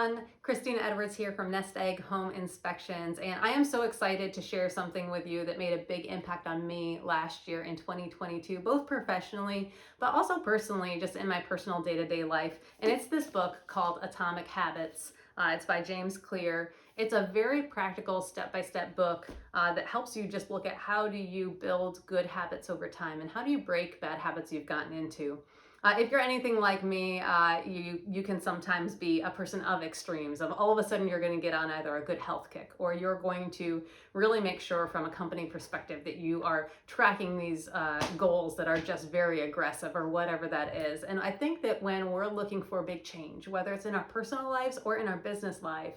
everyone. Christina Edwards here from Nest Egg Home Inspections, and I am so excited to share something with you that made a big impact on me last year in 2022, both professionally, but also personally, just in my personal day-to-day life. And it's this book called Atomic Habits. It's by James Clear. It's a very practical step-by-step book that helps you just look at how do you build good habits over time and how do you break bad habits you've gotten into. If you're anything like me, you can sometimes be a person of extremes, of all of a sudden you're going to get on either a good health kick or you're going to really make sure from a company perspective that you are tracking these goals that are just very aggressive or whatever that is. And I think that when we're looking for big change, whether it's in our personal lives or in our business life,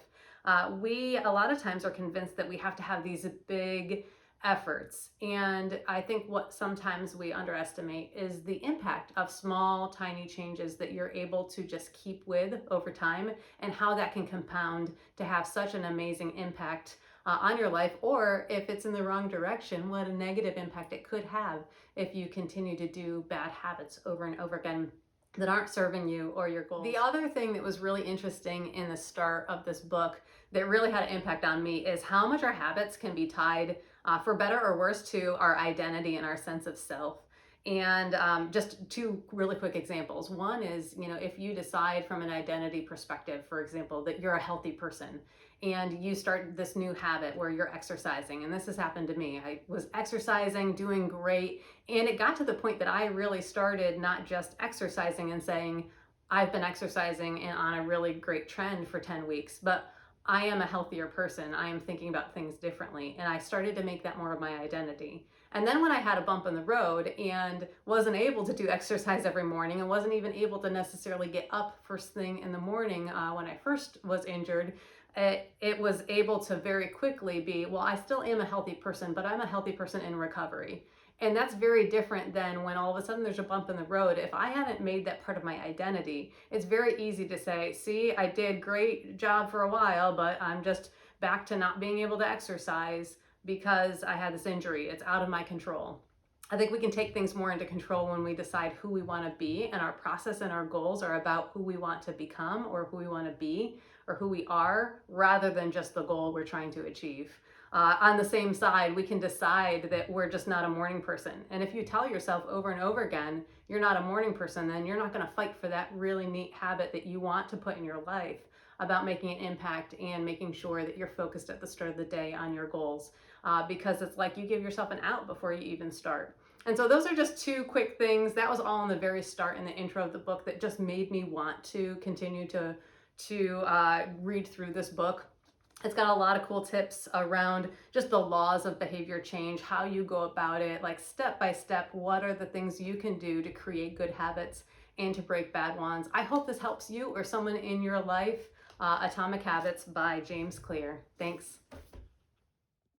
we a lot of times are convinced that we have to have these big efforts. And I think what sometimes we underestimate is the impact of small, tiny changes that you're able to just keep with over time and how that can compound to have such an amazing impact on your life, or if it's in the wrong direction, what a negative impact it could have if you continue to do bad habits over and over again that aren't serving you or your goals. The other thing that was really interesting in the start of this book that really had an impact on me is how much our habits can be tied, for better or worse, to our identity and our sense of self. And just two really quick examples. One is, if you decide from an identity perspective, for example, that you're a healthy person and you start this new habit where you're exercising, and this has happened to me. I was exercising, doing great, and it got to the point that I really started not just exercising and saying, I've been exercising and on a really great trend for 10 weeks, but I am a healthier person. I am thinking about things differently. And I started to make that more of my identity. And then when I had a bump in the road and wasn't able to do exercise every morning and wasn't even able to necessarily get up first thing in the morning when I first was injured, it was able to very quickly be, well, I still am a healthy person, but I'm a healthy person in recovery. And that's very different than when all of a sudden there's a bump in the road. If I hadn't made that part of my identity, it's very easy to say, see, I did great job for a while, but I'm just back to not being able to exercise because I had this injury. It's out of my control. I think we can take things more into control when we decide who we want to be, and our process and our goals are about who we want to become or who we want to be or who we are, rather than just the goal we're trying to achieve. On the same side, we can decide that we're just not a morning person. And if you tell yourself over and over again, you're not a morning person, then you're not going to fight for that really neat habit that you want to put in your life about making an impact and making sure that you're focused at the start of the day on your goals, because it's like you give yourself an out before you even start. And so those are just two quick things. That was all in the very start, in the intro of the book, that just made me want to continue to read through this book. It's got a lot of cool tips around just the laws of behavior change, how you go about it, like step by step, what are the things you can do to create good habits and to break bad ones. I hope this helps you or someone in your life. Atomic Habits by James Clear. Thanks.